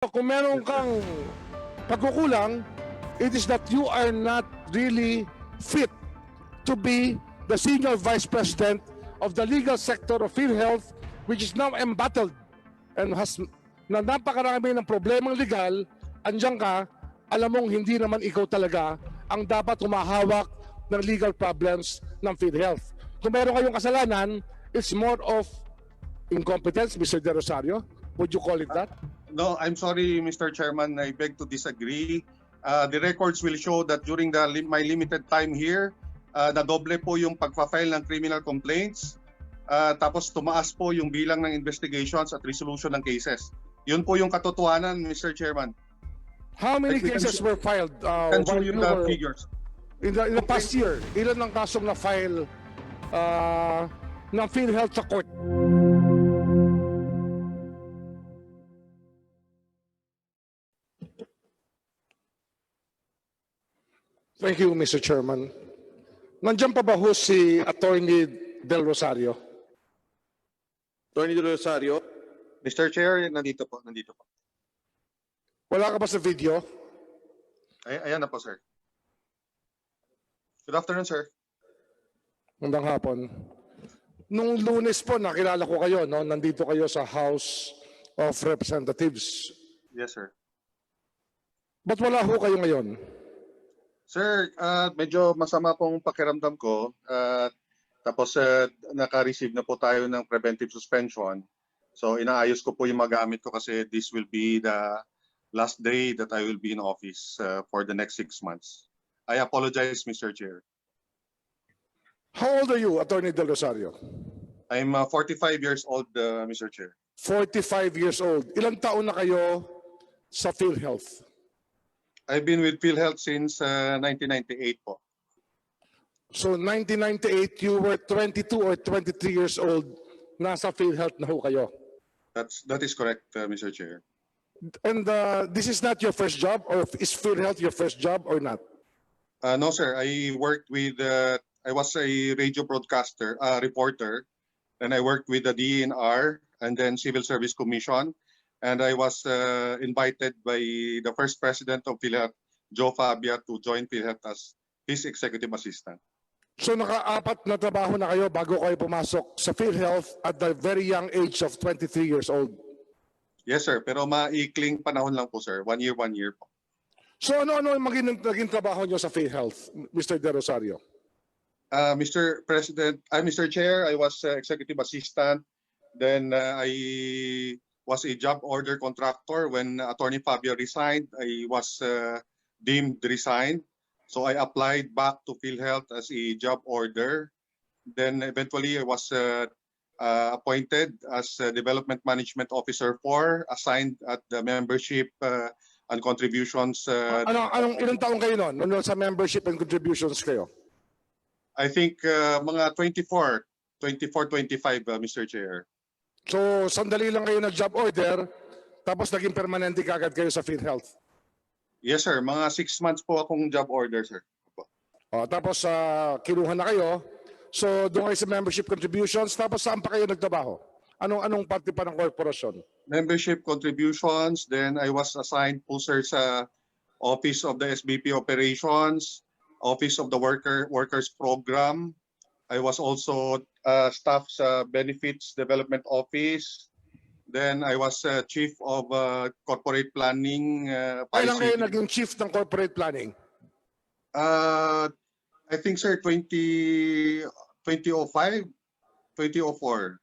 Kung meron kang pagkukulang, it is that you are not really fit to be the senior vice president of the legal sector of Philhealth, which is now embattled and has na napakarami ng problemang legal. Andiyan ka, alam mong hindi naman ikaw talaga ang dapat humahawak ng legal problems ng Philhealth. Kung meron kayong kasalanan, it's more of incompetence, Mr. De Rosario. Would you call it that? No, I'm sorry, Mr. Chairman. I beg to disagree. The records will show that during my limited time here, nadoble po yung pagpa-file ng criminal complaints. Tapos tumaas po yung bilang ng investigations at resolution ng cases. Yun po yung katotohanan, Mr. Chairman. How many cases were filed? Can show you the figures. In the past year, ilan ang kasong na-file ng Philhealth sa court? Thank you, Mr. Chairman. Nandiyan pa ba ho si Atty. Del Rosario? Atty. Del Rosario. Mr. Chair, nandito po. Wala ka ba sa video? Ayan na po, sir. Good afternoon, sir. Magandang hapon. Nung Lunes po, nakilala ko kayo, no? Nandito kayo sa House of Representatives. Yes, sir. Ba't wala ho kayo ngayon? Sir, medyo masama pong pakiramdam ko. Tapos naka-receive na po tayo ng preventive suspension. So inaayos ko po yung magamit ko kasi this will be the last day that I will be in office for the next 6 months. I apologize, Mr. Chair. How old are you, Atty. Del Rosario? I'm 45 years old, Mr. Chair. 45 years old. Ilang taon na kayo sa Philhealth? I've been with Philhealth since 1998 po. So 1998, you were 22 or 23 years old, nasa Philhealth na ho kayo. That is correct, Mr. Chair. And this is not your first job, or is Philhealth your first job or not? No, sir. I worked with, I was a radio broadcaster, reporter, and I worked with the DENR and then Civil Service Commission. And I was invited by the first president of Philhealth, Joe Fabia, to join Philhealth as his executive assistant. So naka-apat na trabaho na kayo bago kayo pumasok sa Philhealth at the very young age of 23 years old. Yes, sir. Pero maikling panahon lang po, sir. 1 year po. So ano yung naging trabaho nyo sa Philhealth, Mr. De Rosario? Mr. Chair, I was executive assistant. Then I was a job order contractor. When Attorney Fabio resigned, I was deemed resigned. So I applied back to Philhealth as a job order. Then eventually I was appointed as Development Management Officer 4, assigned at the membership and contributions. Ilang taon kayo noon? Ano sa membership and contributions kayo? I think mga 25, Mr. Chair. So, sandali lang kayo nag-job order, tapos naging permanente kagad kayo sa Philhealth. Yes, sir. Mga 6 months po akong job order, sir. Tapos, kinuha na kayo. So, doon kayo sa membership contributions. Tapos, saan pa kayo nagtrabaho? Anong parte pa ng korporasyon? Membership contributions. Then, I was assigned po, sir, sa Office of the SVP Operations, Office of the Workers Program. I was also staff sa Benefits Development Office. Then I was Chief of Corporate Planning. Kailan kayo naging Chief ng Corporate Planning? I think, sir, 2005, 2004.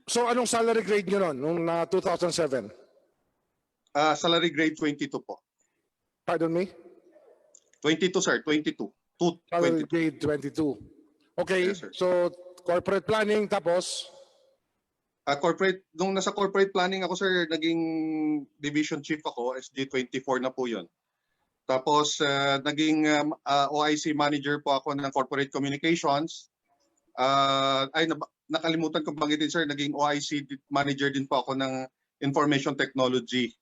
So anong salary grade nyo noon, nung 2007? Salary grade 22 po. Pardon me? 22, sir, 22. Salary grade 22. Okay, yes, so corporate planning, tapos? Nung nasa corporate planning ako, sir, naging division chief ako, SG24 na po yun. Tapos naging OIC manager po ako ng corporate communications. Nakalimutan ko banggitin, sir, naging OIC manager din po ako ng information technology.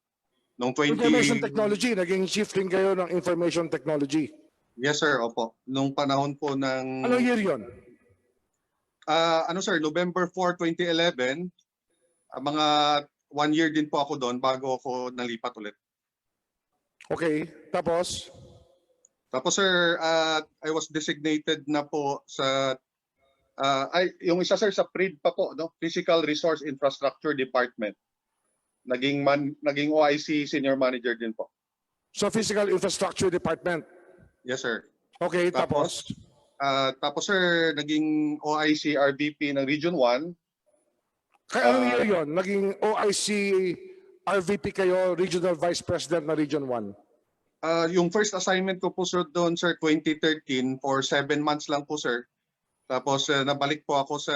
Information technology, naging chief din kayo ng information technology. Yes, sir, opo. Nung panahon po ng... Anong year yun? Sir, November 4, 2011, mga 1 year din po ako doon bago ako nalipat ulit. Okay, tapos? Tapos sir, I was designated na po sa yung isa sir sa PRID pa po, no? Physical Resource Infrastructure Department. Naging OIC senior manager din po. So Physical Infrastructure Department. Yes sir. Okay, tapos? Tapos sir, naging OIC RVP ng Region 1. Kaya anong year yun? Naging OIC RVP kayo, Regional Vice President na Region 1. Yung first assignment ko po sir doon sir 2013 for 7 months lang po sir. Tapos nabalik po ako sa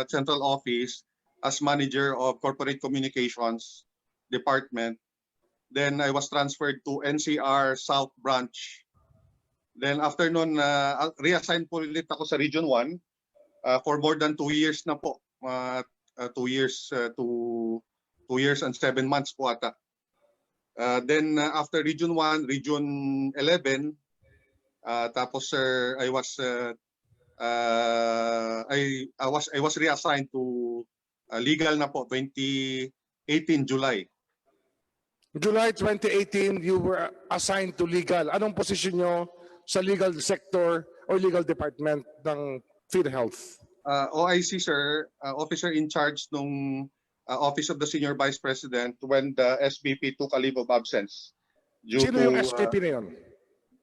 central office as manager of corporate communications department. Then I was transferred to NCR South Branch. Then after nun, reassigned po ulit ako sa Region 1 for more than 2 years na po. 2 years and 7 months po ata. Then after Region 1, Region 11, tapos sir, I was reassigned to legal na po 2018 July. July 2018, you were assigned to legal. Anong posisyon nyo sa legal sector or legal department ng Philhealth? OIC sir, officer in charge nung Office of the Senior Vice President when the SVP took a leave of absence. Sino yung SVP na yun?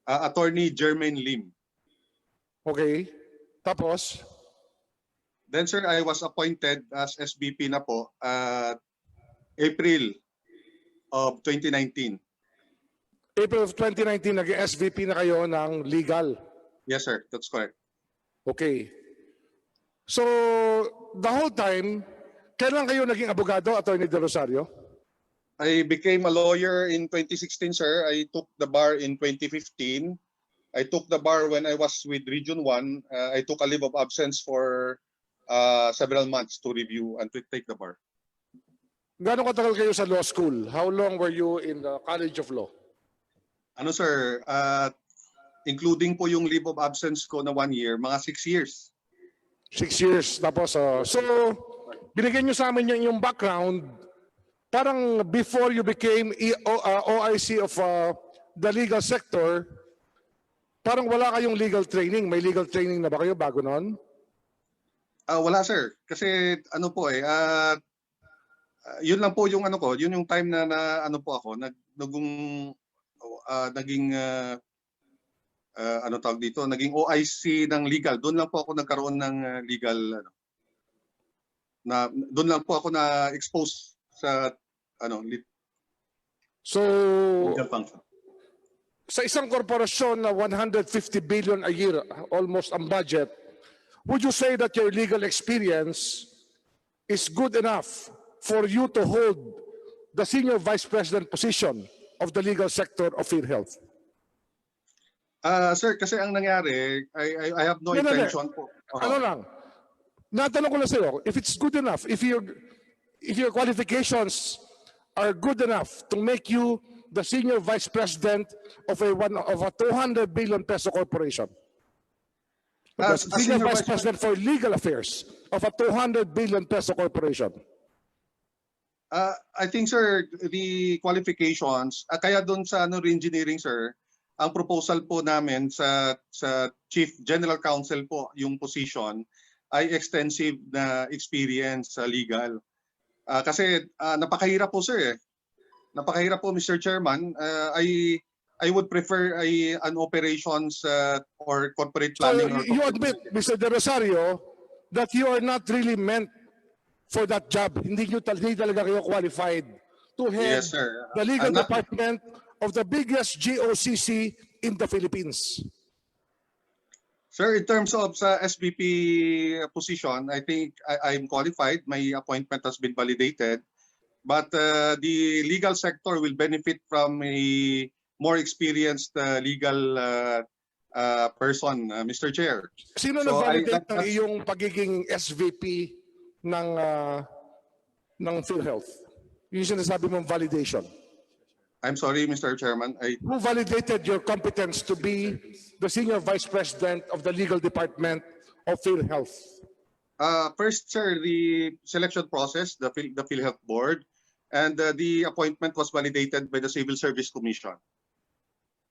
Attorney Jermaine Lim. Okay. Tapos? Then sir, I was appointed as SVP na po April of 2019. April of 2019, naging SVP na kayo ng legal. Yes sir, that's correct. Okay. So, the whole time, kailan kayo naging abogado, Atty. De Rosario? I became a lawyer in 2016 sir. I took the bar in 2015. I took the bar when I was with Region 1. I took a leave of absence for several months to review and to take the bar. Gaano katagal kayo sa law school? How long were you in the College of Law? Ano sir, including po yung leave of absence ko na 1 year, mga 6 years. 6 years. Tapos, so, binigyan nyo sa amin yung background. Parang before you became OIC of the legal sector, parang wala kayong legal training. May legal training na ba kayo bago noon? Wala sir, kasi ano po yun lang po yung ano ko, yun yung time na ano po ako, naging ano tawag dito, naging OIC ng legal. Doon lang po ako nagkaroon ng legal doon lang po ako na expose sa So, legal function. sa isang korporasyon na 150 billion a year, almost ang budget, would you say that your legal experience is good enough for you to hold the senior vice president position of the legal sector of Philhealth? Sir, kasi ang nangyari, I have no intention po. Ano lang, natanong ko lang sa'yo, if it's good enough, if your qualifications are good enough to make you the senior vice president of a 200 billion peso corporation, the senior vice president for legal affairs of a 200 billion peso corporation. I think sir, the qualifications, kaya doon sa engineering sir, ang proposal po namin sa Chief General Counsel po, yung position, ay extensive na experience sa legal. Kasi napakahirap po sir Napakahirap po Mr. Chairman. I would prefer an operations or corporate planning. So you admit, Mr. De Rosario, that you are not really meant for that job. Hindi talaga kayo qualified to head Yes, sir. the legal department of the biggest GOCC in the Philippines. Sir, in terms of sa SVP position, I think I'm qualified. My appointment has been validated. But the legal sector will benefit from a more experienced legal person, Mr. Chair. Sino So, nag-validate ng iyong pagiging SVP ng Philhealth? Yung sinasabi mong validation. I'm sorry, Mr. Chairman. Who validated your competence to be the senior vice president of the legal department of Philhealth? First, sir, the selection process, the Philhealth board. and the appointment was validated by the Civil Service Commission.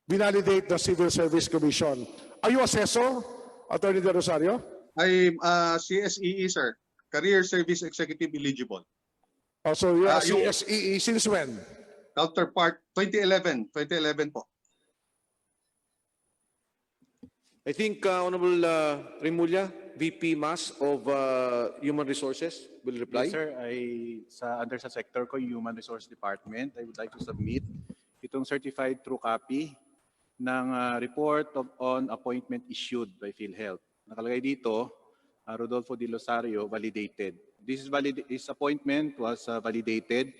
Validate the Civil Service Commission. Are you assessor, Attorney De Rosario? I'm CSEE, sir. Career Service Executive Eligible. Also, you are Yung- CSEE since when? Counterpart 2011. 2011 po. I think Honorable Remulla, VP Mas of Human Resources will reply. Yes, sir. Under sa sector ko, Human Resource Department, I would like to submit itong certified true copy ng report on appointment issued by Philhealth. Nakalagay dito, Rodolfo de Rosario, validated. This appointment was validated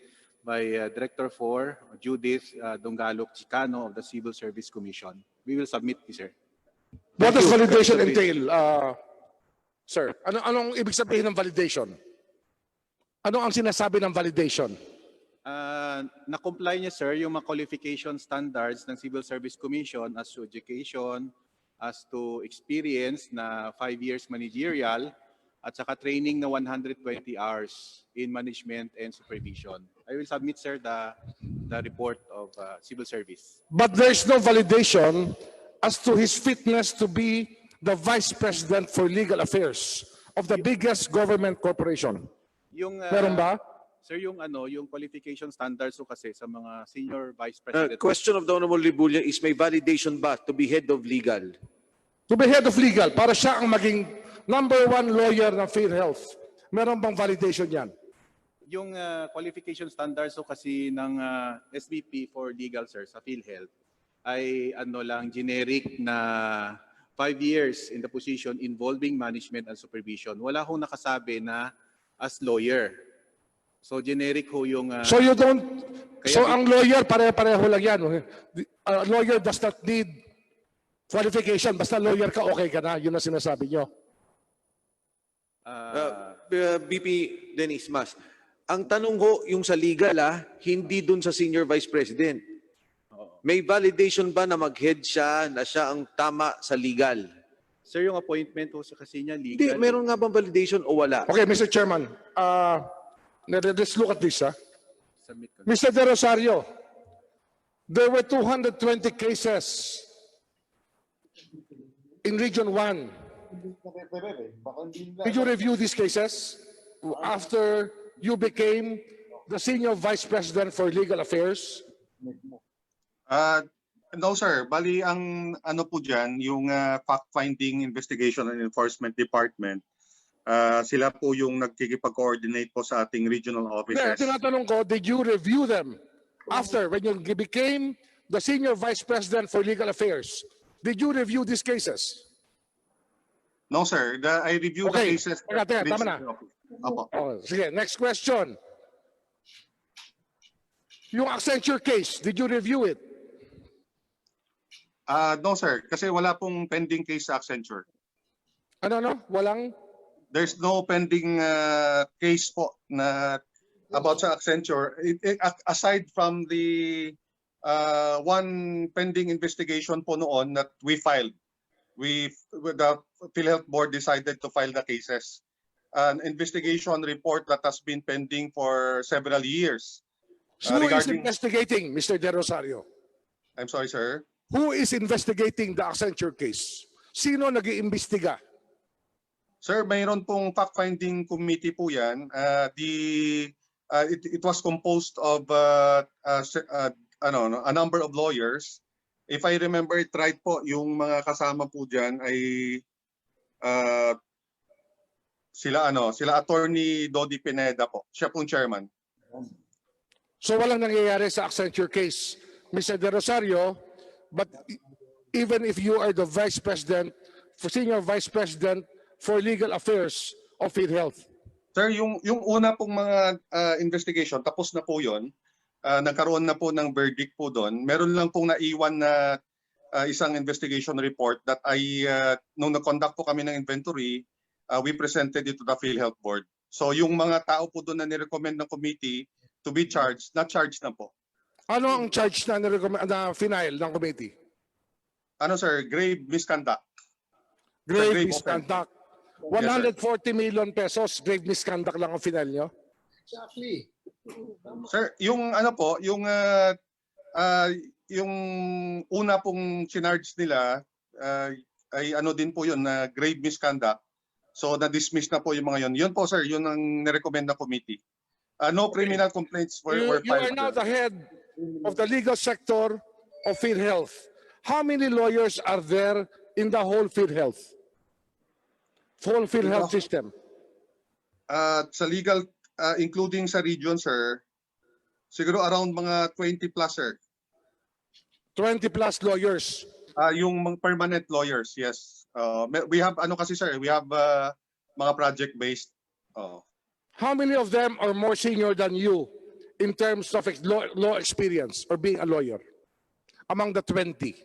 by Director 4, Judith Dongalok Chicano of the Civil Service Commission. We will submit this, sir. What does you. validation Mr. entail, sir? Anong ibig sabihin ng validation? Ano ang sinasabi ng validation? Na-comply niya, sir, yung mga qualification standards ng Civil Service Commission as to education, as to experience na 5 years managerial, at saka training na 120 hours in management and supervision. I will submit, sir, the report of Civil Service. But there's no validation as to his fitness to be the Vice President for Legal Affairs of the biggest government corporation. Yung, Meron ba? Sir, yung qualification standards ko kasi sa mga senior vice president. Question of the Honorable Remulla is may validation ba to be head of legal? To be head of legal, para siya ang maging #1 lawyer ng Philhealth. Meron bang validation yan? Yung qualification standards ko kasi ng SVP for legal, sir, sa Philhealth ay lang generic na 5 years in the position involving management and supervision. Wala hong nakasabi na as lawyer. So generic ho yung So you don't, so Kaya- ang lawyer, pare-pareho lang yan. A lawyer does not need qualification. Basta lawyer ka, okay ka na. Yun ang sinasabi nyo. VP Dennis Mas, ang tanong ko yung sa legal hindi dun sa Senior Vice President. May validation ba na mag-head siya, na siya ang tama sa legal? sir, yung appointment ho sa kasi niya Hindi, legal. meron nga bang validation o wala? Okay, Mr. Chairman. Let's look at this. Submit ko. Mr. De Rosario, there were 220 cases in Region 1. Did you review these cases after you became the Senior Vice President for Legal Affairs? No, sir. Bali, ang ano po dyan, yung fact-finding investigation and enforcement department, sila po yung nagkikipag-coordinate po sa ating regional Hindi, offices. tinatanong ko, did you review them after when you became the Senior Vice President for Legal Affairs? Did you review these cases? No, sir. I reviewed the Okay. cases. Teka, tama na. Opo. Oh, sige, next question. Yung Accenture case, did you review it? No, sir. Kasi wala pong pending case sa Accenture. Ano? Walang? There's no pending case po na about sa Accenture. Aside from the one pending investigation po noon that we filed, the PhilHealth Board decided to file the cases. An investigation report that has been pending for several years. Who is regarding- investigating, Mr. De Rosario? I'm sorry, sir. Who is investigating the Accenture case? Sino nag-iimbestiga? Sir, mayroon pong fact-finding committee po yan. It was composed of a number of lawyers. If I remember it right po, yung mga kasama po dyan ay sila Attorney Dodi Pineda po. Siya pong chairman. So walang nangyayari sa Accenture case, Mr. De Rosario, but even if you are the Vice President, Senior Vice President for Legal Affairs of PhilHealth. Sir, yung una pong mga investigation, tapos na po yun. Nagkaroon na po ng verdict po doon. Meron lang pong naiwan na isang investigation report that nung nag-conduct po kami ng inventory, we presented it to the PhilHealth Board. So yung mga tao po doon na nirecommend ng committee to be charged, na-charged na po. Ano ang charge na final ng committee? Ano sir, grave misconduct. Grave Grave misconduct. 140 million pesos, grave misconduct lang ang final nyo? Exactly. Sir, yung ano po, yung una pong charge nila ay ano din po yun na grave misconduct. So na-dismiss na po yung mga yun. Yun po sir, yun ang nirecommend na committee. No criminal complaints were You are filed. now the head of the legal sector of Philhealth. How many lawyers are there in the whole Philhealth? Whole Philhealth system. Sa legal, including sa region sir, siguro around mga 20 plus sir. 20 plus lawyers. Yung mga permanent lawyers, yes. We have ano kasi sir, we have mga project-based. How many of them are more senior than you in terms of law experience or being a lawyer among the 20?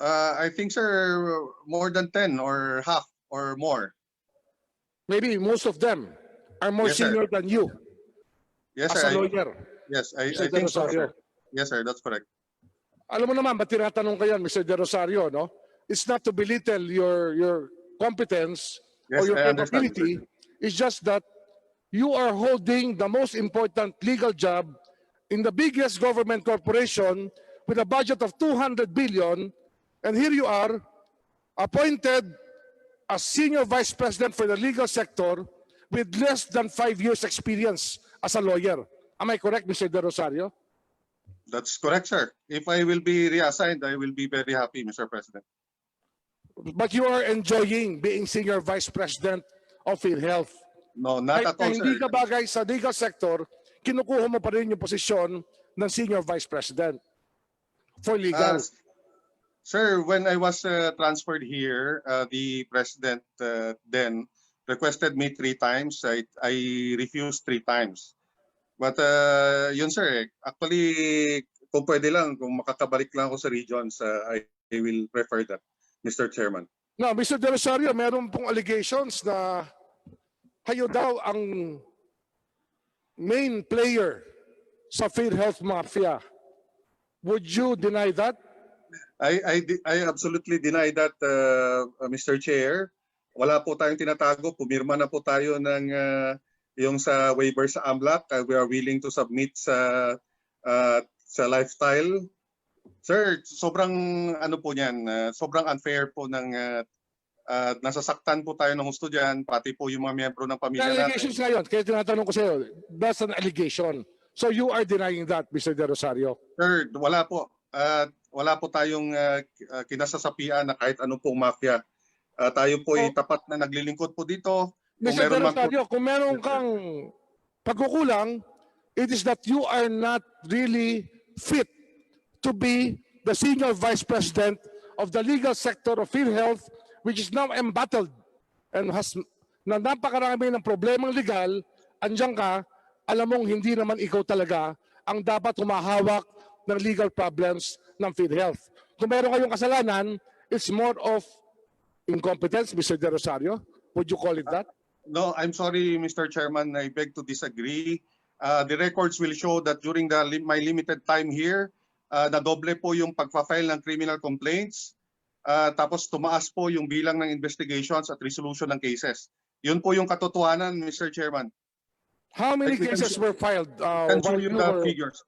I think sir, more than 10 or half or more. Maybe most of them are more Yes, sir. senior than you Yes as sir. a lawyer. Yes, I Mr. De think so Rosario. sir. Yes sir, that's correct. Alam mo naman, ba't tinatanong ka yan, Mr. De Rosario, no? It's not to belittle your competence Yes, or your I understand, capability. It's just that you are holding the most important legal job in the biggest government corporation with a budget of 200 billion, and here you are, appointed as senior vice president for the legal sector with less than 5 years experience as a lawyer. Am I correct, Mr. De Rosario? That's correct sir. If I will be reassigned, I will be very happy, Mr. President. But you are enjoying being senior vice president of Philhealth. No, not Kahit at all na hindi sir. ka bagay sa legal sector, kinukuha mo pa rin yung posisyon ng senior vice president for legal. Sir, when I was transferred here, the president then requested me 3 times. I refused 3 times. But yun sir, actually kung pwede lang, kung makakabalik lang ako sa regions, I will prefer that, Mr. Chairman. Now, Mr. De Rosario, meron pong allegations na kayo daw ang main player sa Philhealth Mafia. Would you deny that? I absolutely deny that, Mr. Chair. Wala po tayong tinatago. Pumirma na po tayo ng yung sa waiver sa AMLAC. We are willing to submit sa lifestyle. Sir, sobrang ano po niyan, sobrang unfair po ng nasasaktan po tayo ng husto dyan, pati po yung mga miyembro ng pamilya natin. Allegations ngayon, kaya tinatanong ko sa iyo, that's an allegation. So you are denying that, Mr. De Rosario? Sir, wala po. Wala po tayong kinasasapian na kahit ano pong mafia. Tayo po ay tapat na naglilingkod po dito. Mr. De Rosario, kung meron kang pagkukulang, it is that you are not really fit to be the senior vice president of the legal sector of Philhealth, which is now embattled and has na napakarami ng problemang legal. Andiyan ka, alam mong hindi naman ikaw talaga ang dapat humahawak ng legal problems ng Philhealth. Kung meron kayong kasalanan, it's more of incompetence, Mr. De Rosario. Would you call it that? No, I'm sorry, Mr. Chairman. I beg to disagree. The records will show that during my limited time here, nadoble po yung pagpa-file ng criminal complaints. Tapos tumaas po yung bilang ng investigations at resolution ng cases. Yun po yung katotohanan, Mr. Chairman. How many cases were filed Can show while you you the were figures.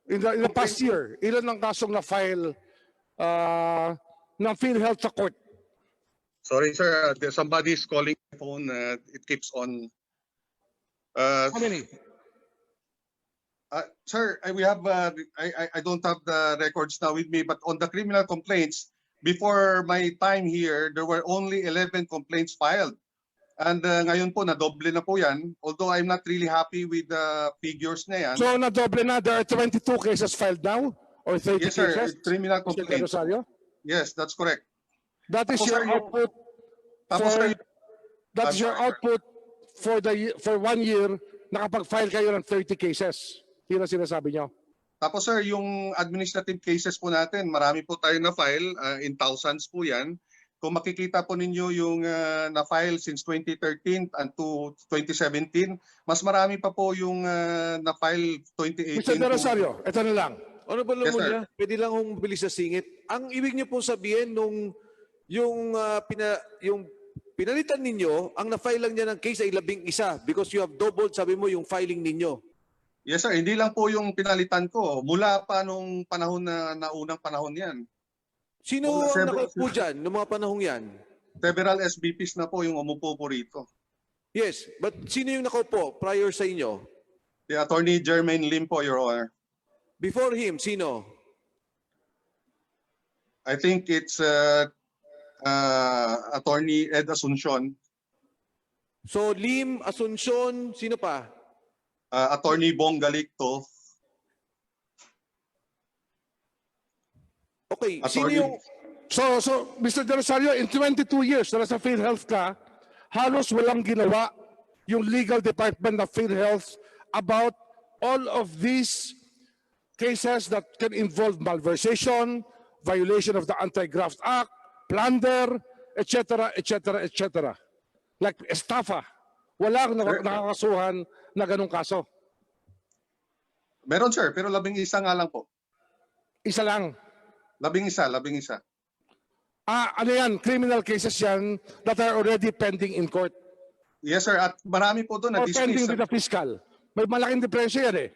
in the past year? Ilan ang kasong na-file ng Philhealth sa court? Sorry, sir. Somebody is calling my phone. It keeps on. How many? Sir, we have. I don't have the records now with me, but on the criminal complaints, before my time here, there were only 11 complaints filed. And ngayon po, nadoble na po yan. Although I'm not really happy with the figures na yan. So na-doble na, there are 22 cases filed now? Or 30 Yes, sir. cases? Criminal Mr. De complaints. Rosario? Yes, that's correct. That is Tapos, your sir, output Tapos, for, sir, that is your sorry, sir. output for 1 year, nakapag-file kayo ng 30 cases. Yun ang sinasabi nyo. Tapos sir, yung administrative cases po natin, marami po tayo na-file, in thousands po yan. Kung makikita po ninyo yung na-file since 2013 and to 2017, mas marami pa po yung na-file 2018. Mr. De Rosario, ito na lang. Honorable Yes, Remulla, pwede lang akong bilis sa singit. Ang ibig niyo pong sabihin nung yung Pinalitan ninyo, ang na-file lang niya ng case ay 11 because you have doubled, sabi mo, yung filing ninyo. Yes sir, hindi lang po yung pinalitan ko. Mula pa nung panahon na naunang panahon yan. Sino Wala, ang seven- nakaupo dyan noong mga panahong yan? Several SVPs na po yung umupo po rito. Yes, but sino yung nakaupo prior sa inyo? The Attorney Jermaine Lim po, Your Honor. Before him, sino? I think it's Attorney Ed Asuncion, So, Lim, Asuncion, sino pa? Attorney Bong Galicto, Okay, sino Attorney- yung... So, Mr. De Rosario, in 22 years na nasa PhilHealth ka, halos walang ginawa yung legal department of PhilHealth about all of these cases that can involve malversation, violation of the Anti-Graft Act, plunder, etc., etc., etc. Like estafa. Walang nakakasuhan na ganong kaso. Meron sir, pero 11 nga lang po. Isa lang. 11. Ano yan? Criminal cases yan that are already pending in court. Yes sir, at marami po doon Or pending na-dismiss. with the fiscal. May malaking diferensya yan eh.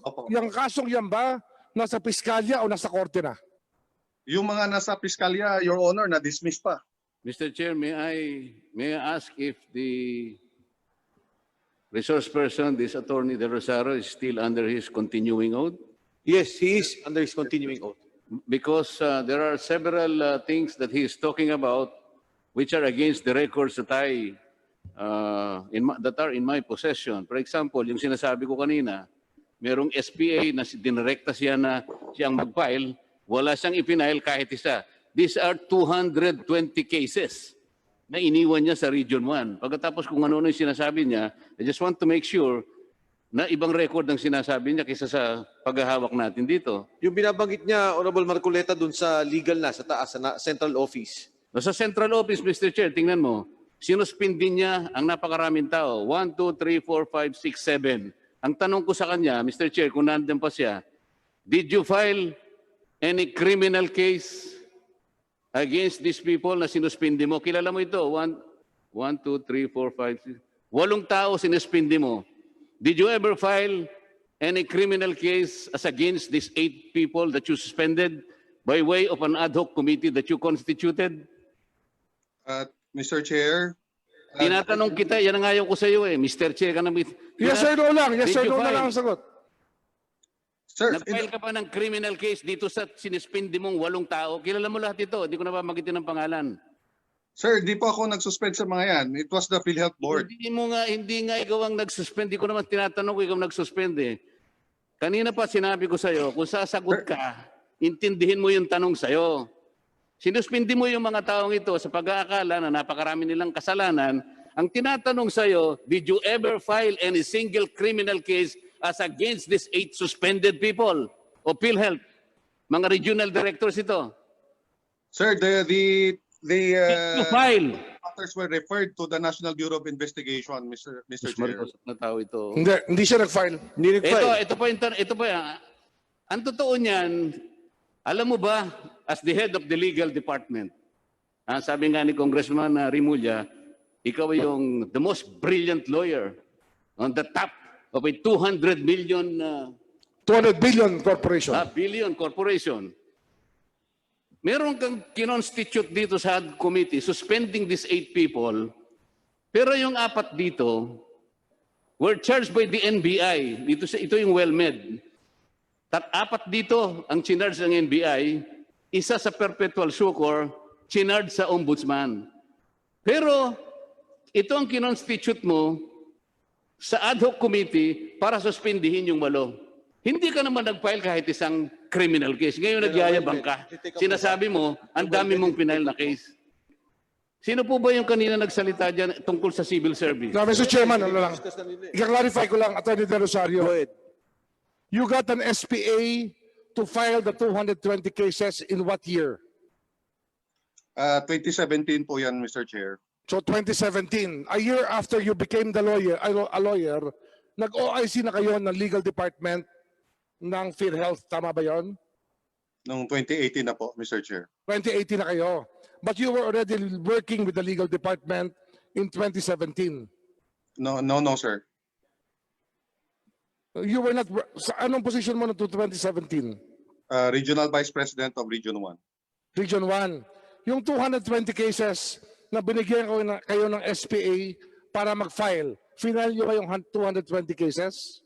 Opo. Yung kasong yan ba, nasa piskalya o nasa korte na? Yung mga nasa piskalya, Your Honor, na-dismiss pa. Mr. Chair, may I ask if the resource person, this Attorney De Rosario, is still under his continuing oath? Yes, he is under his continuing oath. Because there are several things that he is talking about which are against the records that that are in my possession. For example, yung sinasabi ko kanina, merong SPA na dinirekta siya na siyang mag-file, wala siyang ipinail kahit isa. These are 220 cases na iniwan niya sa Region 1. Pagkatapos kung ano-ano yung sinasabi niya, I just want to make sure na ibang record ang sinasabi niya kaysa sa paghahawak natin dito. Yung binabanggit niya, Honorable Marcoleta, dun sa legal na, sa taas, sa central office. Sa central office, Mr. Chair, tingnan mo, sinuspindi niya ang napakaraming tao. 1, 2, 3, 4, 5, 6, 7. Ang tanong ko sa kanya, Mr. Chair, kung nandun pa siya, did you file any criminal case against these people na sinuspindi mo? Kilala mo ito? 1, 2, 3, 4, 5, 6. 8 tao sinuspindi mo. Did you ever file any criminal case as against these 8 people that you suspended by way of an ad hoc committee that you constituted? Mr. Chair, Tinatanong kita, yan ang ayaw ko sa iyo eh. Mr. Chair ka na. Yes or no lang. Yes Did or you no na file? lang ang sagot. sir, Nag-file ka pa ng criminal case dito sa sinispindi mong 8 tao. Kilala mo lahat ito. Hindi ko na mamagitin ng pangalan. sir, di po ako nag-suspend sa mga yan. It was the PhilHealth Board. Hindi nga ikaw ang nag-suspend. Hindi ko naman tinatanong kung ikaw nag-suspend eh. Kanina pa sinabi ko sa iyo, kung sasagot ka, intindihin mo yung tanong sa iyo. Sinuspindi mo yung mga taong ito sa pag-aakala na napakarami nilang kasalanan. Ang tinatanong sa iyo, did you ever file any single criminal case as against these 8 suspended people o PhilHealth? Mga regional directors ito. Sir, the Did you file? matters were referred to the National Bureau of Investigation, Mr. Mas Chair. marikos na tao ito. Hindi siya nag-file. Hindi nag-file. Ito po yan. Ang totoo niyan, alam mo ba, as the head of the legal department, sabi nga ni Congressman Remulla, ikaw ay yung the most brilliant lawyer on the top of a 200 million 200 billion corporation. billion corporation. Meron kang kinonstitute dito sa committee suspending these 8 people, pero yung 4 dito were charged by the NBI. Ito yung well-med. 4 dito ang chinarge ng NBI, isa sa perpetual succor, chinarge sa ombudsman. Pero ito ang kinonstitute mo sa ad hoc committee para suspindihin yung 8. Hindi ka naman nag-file kahit isang criminal case. Ngayon nagyayabang ka. Sinasabi mo, ang dami mong pinail na case. Sino po ba yung kanina nagsalita dyan tungkol sa civil service? Now, Mr. Chairman, ano lang. I-clarify ko lang, Atty. De Rosario. Go ahead. You got an SPA to file the 220 cases in what year? 2017 po yan, Mr. Chair. So 2017, a year after you became a lawyer, nag-OIC na kayo ng legal department ng PhilHealth. Tama ba yon? Noong 2018 na po, Mr. Chair. 2018 na kayo. but you were already working with the legal department in 2017. No, sir. You were not, sa anong position mo noong 2017? Regional Vice President of Region 1. Region 1. Yung 220 cases na binigyan kayo ng SPA para mag-file, final nyo ba yung 220 cases?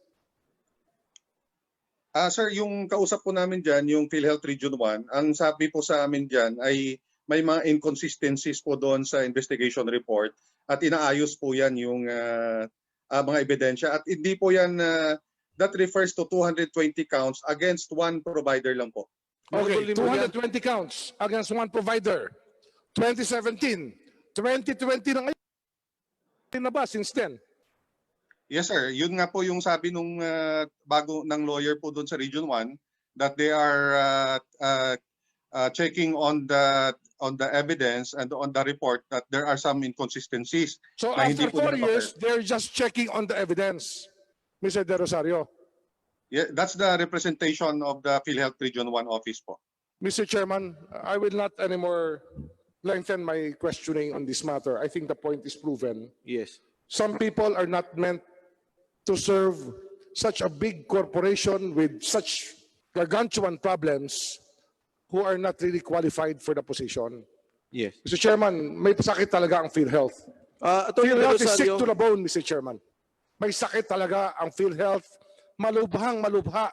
Sir, yung kausap po namin dyan, yung Philhealth Region 1, ang sabi po sa amin dyan ay may mga inconsistencies po doon sa investigation report at inaayos po yan yung mga ebidensya. At hindi po yan, that refers to 220 counts against one provider lang po. Okay, 220 counts against one provider. 2017, 2020 na ngayon na ba since then? Yes, sir. Yun nga po yung sabi nung bago ng lawyer po doon sa Region 1 that they are checking on the evidence and on the report that there are some inconsistencies. So na hindi after po 4 nila years, they're just checking on the evidence, Mr. De Rosario. Yeah, that's the representation of the Philhealth Region 1 office po. Mr. Chairman, I will not anymore lengthen my questioning on this matter. I think the point is proven. Yes. Some people are not meant to serve such a big corporation with such gargantuan problems who are not really qualified for the position. Yes. Mr. Chairman, may sakit talaga ang Philhealth. Atty. Philhealth is sick Rosario, to the bone, Mr. Chairman. May sakit talaga ang Philhealth, malubhang malubha.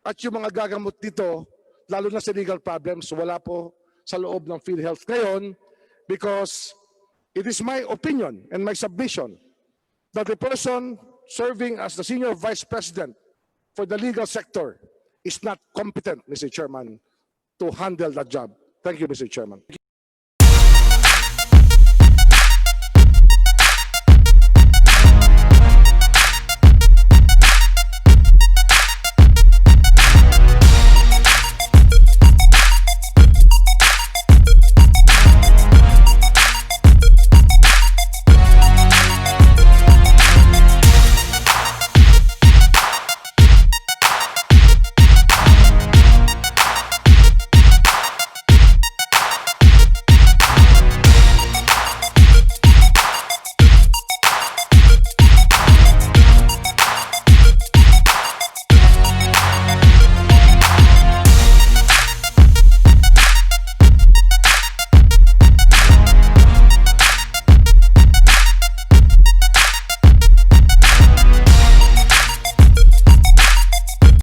At yung mga gagamot dito, lalo na sa legal problems, wala po sa loob ng Philhealth ngayon because it is my opinion and my submission that the person serving as the Senior Vice President for the legal sector is not competent, Mr. Chairman, to handle that job. Thank you, Mr. Chairman.